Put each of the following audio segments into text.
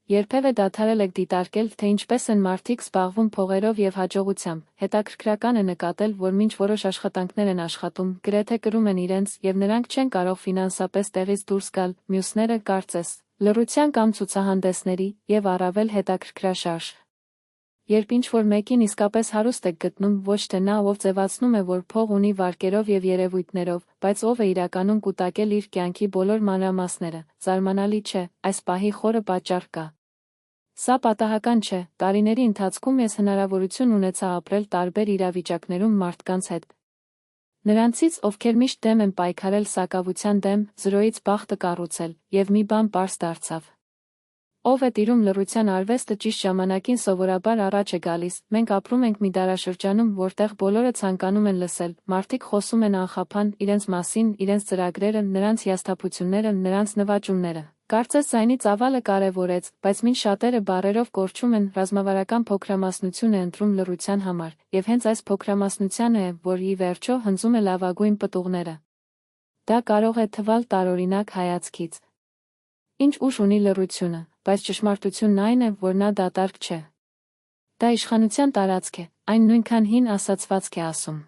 Երբևէ դադարել եք դիտարկել, թե ինչպես են մարդիկ զբաղվում փողերով եւ հաջողությամբ։ Հետաքրքրական է նկատել, որ մինչ որոշ աշխատանքներ են աշխատում, գրեթե կրում են իրենց, եւ նրանք չեն կարող ֆինանսապես տեղից դուրս գալ, մյուսները, կարծես, լռության կամ ցուցահանդեսների, եւ առավել հետաքրքրաշարժ։ Երբ ինչ-որ մեկին իսկապես հարուստ եք գտնում, ոչ թե նա, ով ձևացնում է, որ փող ունի վարկերով եւ երևույթներով, բայց ով է իրականում կուտակել իր կյանքի բոլոր մանրամասները, զարմանալի չէ, այս պահի խորը պատճառ կա։ Սա պատահական չէ, տարիների ընթացքում ես հնարավորություն ունեցա ապրել տարբեր իրավիճակներում մարդկանց հետ։ Նրանցից, ովքեր միշտ դեմ են պայքարել սակավության դեմ, զրոյից բախտը կառուցել, եւ մի բան պարզ դարձավ։ Ով է տիրում լռության արվեստը ճիշտ ժամանակին սովորաբար առաջ է գալիս, մենք ապրում ենք մի դարաշրջանում, որտեղ բոլորը ցանկանում են լսել, մարդիկ խոսում են անխափան, իրենց մասին, իրենց ծրագրերը, նրանց հիասթափությունները, նրանց նվաճումները։ Կարծես ձայնի ծավալը կարևորեց, բայց մինչ շատերը բառերով կորչում են, ռազմավարական փոքրամասնություն է ընտրում լռության համար, եւ հենց այս փոքրամասնությանը է, որ ի վերջո հնձում է լավագույն պտուղները։ Դա կարող է թվալ տարօրինակ հայացքից։ Ինչ ուժ ունի լռությունը, բայց ճշմարտությունն այն է, որ նա դատարկ չէ։ Դա իշխանության տարածք է, այն նույնքան հին ասացվածք է ասում։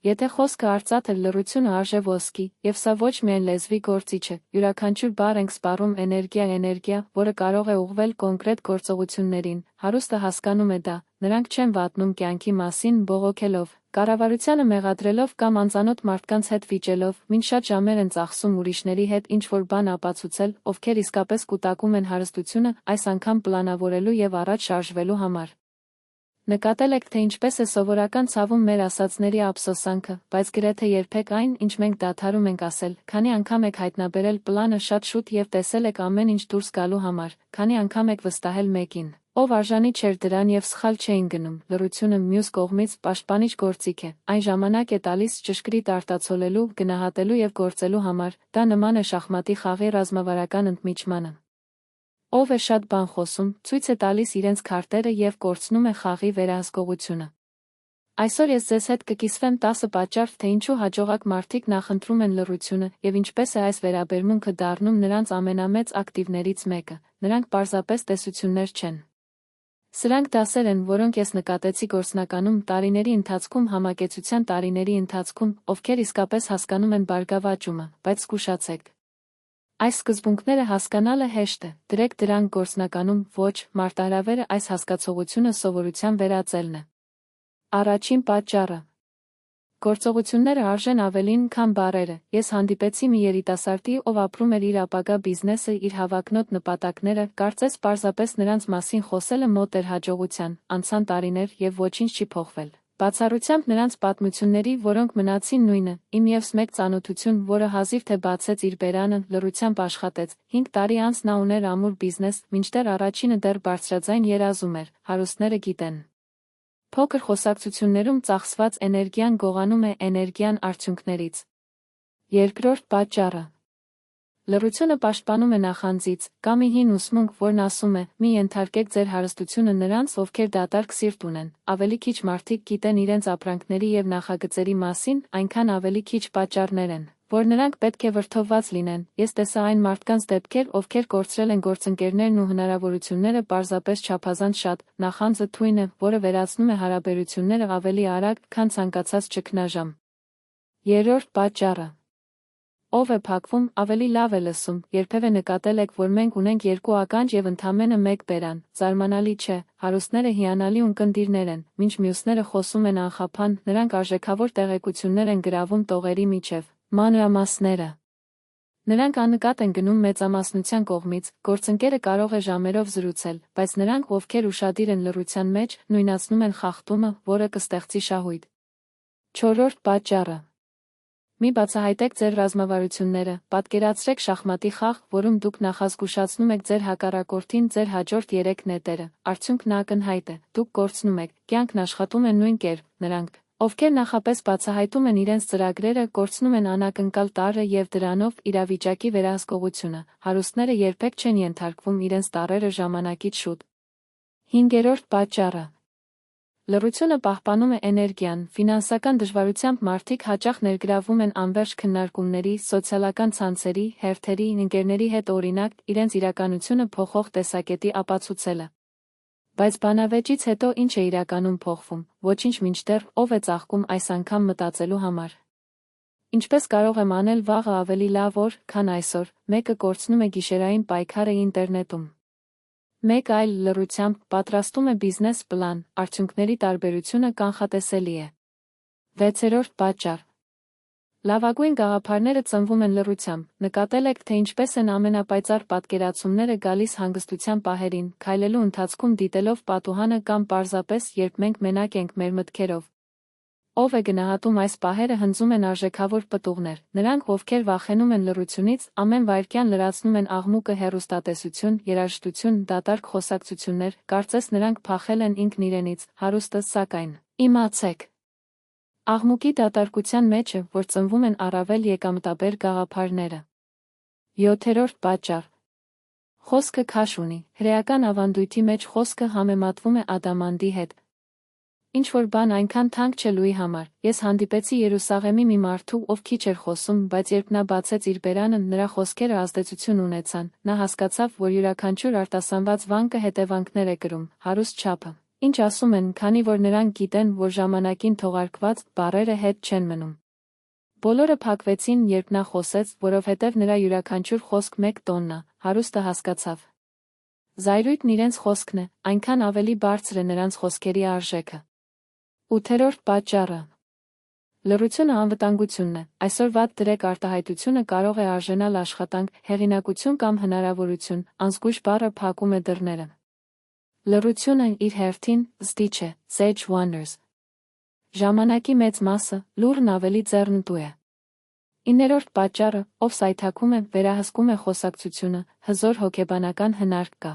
Եթե խոսքը արծաթ է, լռությունը արժե ոսկի, եւ սա ոչ միայն լեզվի գործիչ է, յուրաքանչյուր բառ ենք սպառում էներգիա, որը կարող է ուղղվել կոնկրետ գործողություններին, հարուստը հասկանում է դա, նրանք չեն վատնում կյանքի մասին բողոքելով, կառավարությանը մեղադրելով կամ անծանոթ մարդկանց հետ վիճելով, մինչ շատ ժամեր են ծախսում ուրիշների հետ ինչ-որ բան ապացուցել, ովքեր իսկապես կուտակում են հարստությունը, այս անգամ պլանավորելու եւ առաջ շարժվելու համար։ Նկատել եք, թե ինչպես է սովորական ցավում մեր ասածների ափսոսանքը, բայց գրեթե երբեք այն, ինչ մենք դադարում ենք ասել, քանի անգամ եք հայտնաբերել պլանը շատ շուտ եւ տեսել եք ամեն ինչ դուրս գալու համար, քանի անգամ եք վստահել մեկին, ով արժանի չէր դրան եւ սխալ չէին գնում, լռությունը մյուս կողմից պաշտպանիչ գործիք է, այն ժամանակ է տալիս ճշգրիտ արտացոլելու, գնահատելու եւ գործելու համար, դա նման է շախմատի խաղի ռազմավարական ընդմիջմանը։ Ով է շատ բան խոսում, ցույց է տալիս իրենց քարտերը եւ կորցնում է խաղի վերահսկողությունը։ Այսօր ես ձեզ հետ կկիսվեմ 10 պատճառ, թե ինչու հաջողակ մարդիկ նախընտրում են լռությունը եւ ինչպես է այս վերաբերմունքը դառնում նրանց ամենամեծ ակտիվներից մեկը, նրանք պարզապես տեսություններ չեն։ Սրանք դասեր են, որոնք ես նկատեցի գործնականում տարիների ընթացքում համակեցության տարիների ընթացքում, ովքեր իսկապես հասկանում են բարգավաճումը, բայց զգուշացեք։ Այս սկզբունքները հասկանալը հեշտ է, դրեք դրանք գործնականում ոչ, մարտահրավերը այս հասկացողությունը սովորության վերածելն է։ Առաջին պատճառը։ Գործողությունները արժեն ավելին, քան բառերը։ Ես հանդիպեցի մի երիտասարդի, ով ապրում էր իր ապագա բիզնեսը, իր հավակնոտ նպատակները, կարծես պարզապես նրանց մասին խոսելը մոտ էր հաջողության, անցան տարիներ եւ ոչինչ չի փոխվել։ Բացառությամբ նրանց պատմությունների, որոնք մնացին նույնը, իմ ևս մեկ ծանոթություն, որը հազիվ թե բացեց իր բերանը, լռությամբ աշխատեց, 5 տարի անց նա ուներ ամուր բիզնես, մինչդեռ առաջինը դեռ բարձրաձայն երազում էր, հարուստները գիտեն։ Փոքր խոսակցություններում ծախսված էներգիան գողանում է էներգիան արդյունքներից։ Երկրորդ պատճառը։ Լռությունը պաշտպանում է նախանձից, կա մի հին ուսմունք, որն ասում է՝ մի ենթարկեք ձեր հարստությունը նրանց, ովքեր դատարկ սիրտ ունեն, ավելի քիչ մարդիկ գիտեն իրենց ապրանքների եւ նախագծերի մասին, այնքան ավելի քիչ պատճառներ են, որ նրանք պետք է վրդովված լինեն։ Ես տեսա այն մարդկանց դեպքեր, ովքեր կորցրել են գործընկերներն ու հնարավորությունները պարզապես չափազանց շատ, նախանձը թույն է, որը վերացնում է հարաբերությունները ավելի արագ, քան ցանկացած ճգնաժամ։ Երրորդ պատճառը։ Ով է փակվում, ավելի լավ է լսում, երբևէ նկատել եք, որ մենք ունենք երկու ականջ եւ ընդամենը մեկ բերան, զարմանալի չէ, հարուստները հիանալի ունկնդիրներ են, մինչ մյուսները խոսում են անխափան, նրանք արժեքավոր տեղեկություններ են գրավում տողերի միջև, մանրամասները։ Նրանք աննկատ են գնում մեծամասնության կողմից, գործընկերը կարող է ժամերով զրուցել, բայց նրանք, ովքեր ուշադիր են լռության մեջ, նույնացնում են խախտումը, որը կստեղծի շահույթ։ Չորրորդ պատճառը։ Մի բացահայտեք ձեր ռազմավարությունները, պատկերացրեք շախմատի խաղ, որում դուք նախազգուշացնում եք ձեր հակառակորդին, ձեր հաջորդ 3 նետերը, արդյունքն ակնհայտ է, դուք կորցնում եք, կյանքն աշխատում է նույն կերպ, նրանք, ովքեր նախապես բացահայտում են իրենց ծրագրերը, կորցնում են անակնկալ տարրը եւ դրանով իրավիճակի վերահսկողությունը, հարուստները երբեք չեն ենթարկվում իրենց տառերը ժամանակից շուտ։ 5-րդ պատճառը։ Լռությունը պահպանում է էներգիան, ֆինանսական դժվարությամբ մարդիկ հաճախ ներգրավում են անվերջ քննարկումների, սոցիալական ցանցերի, հերթերի, ընկերների հետ օրինակ, իրենց իրականությունը փոխող տեսակետի ապացուցելը։ Բայց բանավեճից հետո ինչ է իրականում փոխվում, ոչինչ մինչդեռ ով է ծաղկում այս անգամ մտածելու համար։ Ինչպես կարող եմ անել վաղը ավելի լավ օր, քան այսօր, մեկը կորցնում է գիշերային պայքարը ինտերնետում։ Մեկ այլ լռությամբ պատրաստում է բիզնես պլան, արդյունքների տարբերությունը կանխատեսելի է։ 6-րդ պատճառ։ Լավագույն գաղափարները ծնվում են լռությամբ, նկատել եք, թե ինչպես են ամենապայծառ պատկերացումները գալիս հանգստության պահերին, քայլելու ընթացքում դիտելով պատուհանը կամ պարզապես, երբ մենք մենակ ենք մեր մտքերով։ Ով է գնահատում այս պահերը հնձում են արժեքավոր պտուղներ, նրանք, ովքեր վախենում են լռությունից, ամեն վայրկյան լրացնում են աղմուկը հեռուստատեսություն, երաժշտություն, դատարկ խոսակցություններ, կարծես նրանք փախել են ինքն իրենից, հարուստը, սակայն, իմացեք։ Աղմուկի դատարկության մեջ է, որ ծնվում են առավել եկամտաբեր գաղափարները։ 7-րդ պատճառ։ Խոսքը քաշ ունի, հրեական ավանդույթի մեջ խոսքը համեմատվում է ադամանդի հետ։ Ինչ-որ բան այնքան թանկ չէ լուի համար, ես հանդիպեցի Երուսաղեմի մի մարդու, ով քիչ էր խոսում, բայց երբ նա բացեց իր բերանը, նրա խոսքերը ազդեցություն ունեցան, նա հասկացավ, որ յուրաքանչյուր արտասանված վանկը հետևանքներ է կրում, հարուստ չափը, ինչ ասում են, քանի որ նրանք գիտեն, որ ժամանակին թողարկված բառերը հետ չեն մնում։ Բոլորը փակվեցին, երբ նա խոսեց, որովհետև նրա յուրաքանչյուր խոսք 1 տոննա, հարուստը հասկացավ։ Զայրույթն իրենց խոսքն է, այնքան ավելի բարձր է նրանց խոսքերի արժեքը։ 8-րդ պատճառը։ Լռությունը անվտանգությունն է, այսօր վատ դրեք արտահայտությունը կարող է արժենալ աշխատանք, հեղինակություն կամ հնարավորություն, անզգույշ բառը փակում է դռները։ Լռությունը իր հերթին զտիչ է, Sage Wonders։ Ժամանակի մեծ մասը, լուրն ավելի ձեռնտու է։ 9-րդ պատճառը, ով սայթաքում է, վերահսկում է խոսակցությունը, հզոր հոգեբանական հնարք կա։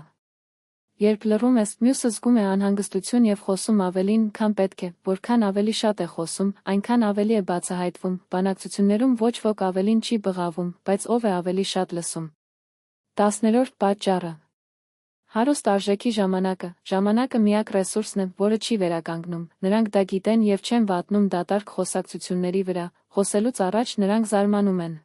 Երբ լռում ես, մյուսը զգում է անհանգստություն և խոսում ավելին, քան պետք է, որքան ավելի շատ է խոսում, այնքան ավելի է բացահայտվում, բանակցություններում ոչ ոք ավելին չի բղավում, բայց ով է ավելի շատ լսում։ 10-րդ պատճառը։ Հարուստ արժեքի ժամանակը, ժամանակը միակ ռեսուրսն է, որը չի վերականգնում, նրանք դա գիտեն և չեն վատնում դատարկ խոսակցությունների վրա, խոսելուց առաջ նրանք զարմանում են։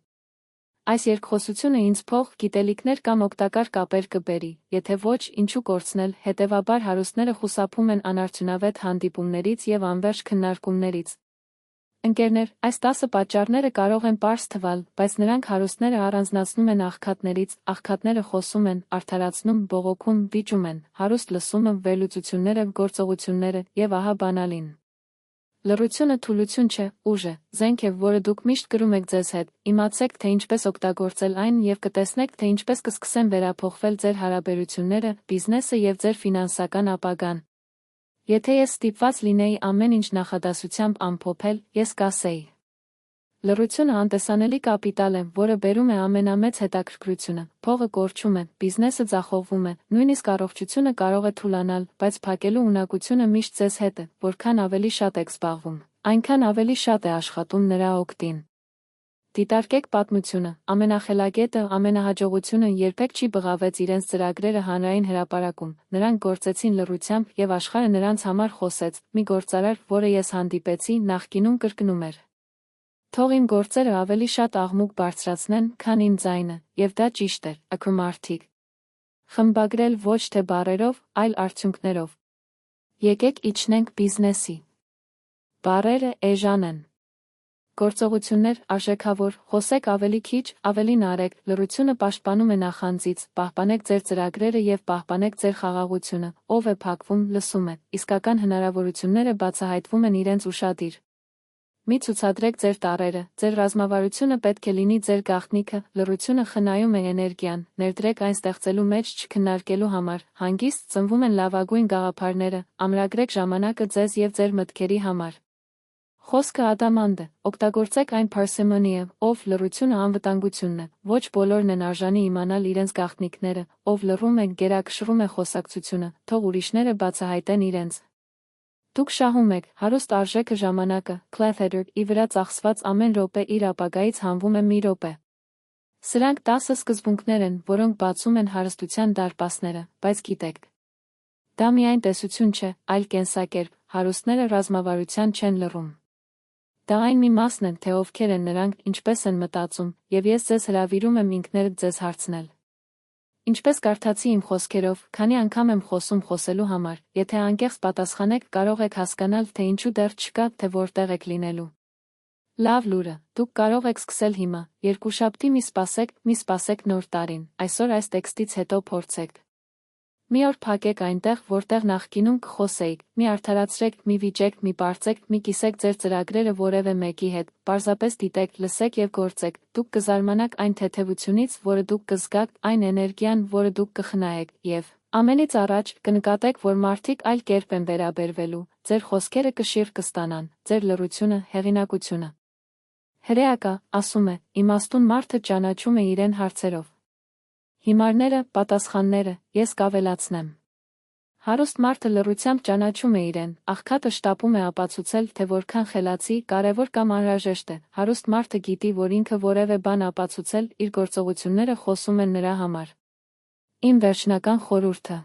Այս երկխոսությունը ինձ փող, գիտելիքներ կամ օգտակար կապեր կբերի, եթե ոչ, ինչու կորցնել, հետևաբար հարուստները խուսափում են անարդյունավետ հանդիպումներից և անվերջ քննարկումներից։ Ընկերներ, այս 10 պատճառները կարող են պարզ թվալ, բայց նրանք հարուստները առանձնացնում են աղքատներից, աղքատները խոսում են, արդարացնում, բողոքում, վիճում են, հարուստ լսումը, վերլուծությունները, գործողությունները, և ահա բանալին։ Լռությունը թուլություն չէ, ուժ է, զենք է, որը դուք միշտ կրում եք ձեզ հետ, իմացեք, թե ինչպես օգտագործել այն և կտեսնեք, թե ինչպես կսկսեն վերափոխվել ձեր հարաբերությունները, բիզնեսը և ձեր ֆինանսական ապագան։ Եթե ես ստիպված լինեի ամեն ինչ նախադասությամբ ամփոփել, ես կասեի. Լռությունը անտեսանելի կապիտալ է, որը բերում է ամենամեծ հետաքրքրությունը, փողը կորչում է, բիզնեսը ձախողվում է, նույնիսկ առողջությունը կարող է թուլանալ, բայց փակելու ունակությունը միշտ ձեզ հետ է, որքան ավելի շատ եք զբաղվում, այնքան ավելի շատ է աշխատում նրա օգտին։ Դիտարկեք պատմությունը, ամենախելագետը, ամենահաջողությունը երբեք չի բղավեց իրենց ծրագրերը հանրային հրապարակում, նրանք գործեցին լռությամբ և աշխարհը նրանց համար խոսեց, մի գործարար, որը ես հանդիպեցի, նախկինում կրկնում էր. Թող իմ գործերը ավելի շատ աղմուկ բարձրացնեն, քան իմ ձայնը, և դա ճիշտ էր, ակրմարթիկ։ Խմբագրել ոչ թե բառերով, այլ արդյունքներով։ Եկեք իջնենք բիզնեսի։ Բառերը էժան են։ Գործողություններ, արժեքավոր, խոսեք ավելի քիչ, ավելին արեք, լռությունը պաշտպանում է նախանձից, պահպանեք ձեր ծրագրերը և պահպանեք ձեր խաղաղությունը, ով է փակվում, լսում է, իսկական հնարավորությունները բացահայտվում են իրենց ուշադիր։ Մի ցուցադրեք ձեր տառերը, ձեր ռազմավարությունը պետք է լինի ձեր գաղտնիքը, լռությունը խնայում է էներգիան, ներդրեք այն ստեղծելու մեջ չքննարկելու համար, հանգիստ ծնվում են լավագույն գաղափարները, ամրագրեք ժամանակը ձեզ և ձեր մտքերի համար։ Խոսքը ադամանդ է, օգտագործեք այն parsimony-ը, ով լռությունը անվտանգությունն է, ոչ բոլորն են արժանի իմանալ իրենց գաղտնիքները, ով լռում է, գերակշռում է խոսակցությունը, թող ուրիշները բացահայտեն իրենց։ Դուք շահում եք, հարուստ արժեքը ժամանակը, Cletheater, ի վրա ծախսված ամեն րոպե իր ապագայից հանվում է մի րոպե։ Սրանք 10 սկզբունքներ են, որոնք բացում են հարստության դարպասները, բայց գիտեք։ Դա միայն տեսություն չէ, այլ կենսակերպ, հարուստները ռազմավարության չեն լռում։ Դա այն մի մասն է, թե ովքեր են նրանք, ինչպես են մտածում, եւ ես ձեզ հրավիրում եմ ինքներդ ձեզ հարցնել։ Ինչպես կարդացի իմ խոսքերով, քանի անգամ եմ խոսելու համար, եթե անկեղծ պատասխանեք, կարող եք հասկանալ, թե ինչու դեռ չկա, թե որտեղ եք լինելու։ Լավ լուրը, դուք կարող եք սկսել հիմա, երկուշաբթի մի սպասեք նոր տարին, այսօր այս տեքստից հետո փորձեք։ Մի օր փակեք այնտեղ, որտեղ նախկինում կխոսեիք, մի արդարացրեք, մի վիճեք, մի պարծեք, մի կիսեք ձեր ծրագրերը որևէ մեկի հետ, պարզապես դիտեք, լսեք եւ գործեք, դուք կզարմանաք այն թեթևությունից, որը դուք կզգաք, այն էներգիան, որը դուք կխնայեք, եւ ամենից առաջ կնկատեք, որ մարդիկ այլ կերպ են վերաբերվելու, ձեր խոսքերը կշիռ կստանան, ձեր լռությունը, հեղինակությունը։ Հրեակա, ասում է, իմաստուն մարդը ճանաչում է իրեն հարցերով։ Հիմարները, պատասխանները, ես կավելացնեմ։ Հարուստ մարդը լռությամբ ճանաչում է իրեն, աղքատը շտապում է ապացուցել, թե որքան խելացի, կարևոր կամ անհրաժեշտ է, հարուստ մարդը գիտի, որ ինքը որևէ բան ապացուցել, իր գործողությունները խոսում են նրա համար։ Իմ վերջնական խորհուրդը.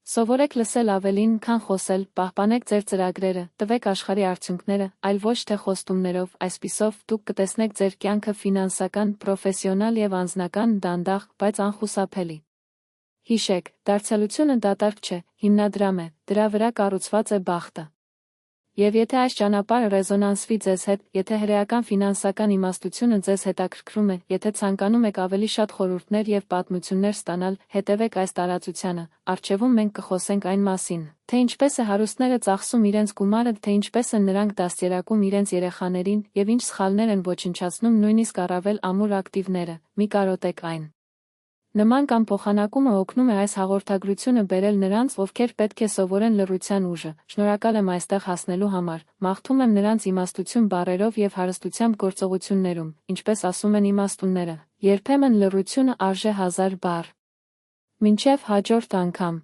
սովորեք լսել ավելին, քան խոսել, պահպանեք ձեր ծրագրերը, տվեք աշխարհի արդյունքները, այլ ոչ թե խոստումներով, այսպիսով դուք կտեսնեք ձեր կյանքը ֆինանսական, պրոֆեսիոնալ եւ անձնական, դանդաղ, բայց անխուսափելի։ Հիշեք, դարձյալությունը դատարկ չէ, հիմնադրամ է, դրա վրա կառուցված է բախտը։ Եվ եթե այս ճանապարհը ռեզոնանսվի ձեզ հետ, եթե հրեական ֆինանսական իմաստությունը ձեզ հետաքրքրում է, եթե ցանկանում եք ավելի շատ խորհուրդներ եւ պատմություններ ստանալ, հետևեք այս տարածությանը, առջևում մենք կխոսենք այն մասին, թե ինչպես է հարուստները ծախսում իրենց գումարը, թե ինչպես են նրանք դաստիարակում իրենց երեխաներին եւ ինչ սխալներ են ոչնչացնում նույնիսկ առավել ամուր ակտիվները, մի կարոտեք այն։ Նման կամ փոխանակումը օգնում է այս հաղորդագրությունը բերել նրանց, ովքեր պետք է սովորեն լռության ուժը։ Շնորհակալ եմ այստեղ հասնելու համար, մաղթում եմ նրանց իմաստություն բառերով եւ հարստությամբ գործողություններում, ինչպես ասում են իմաստունները, երբեմն լռությունը արժե 1000 բառ։ Մինչև հաջորդ անգամ։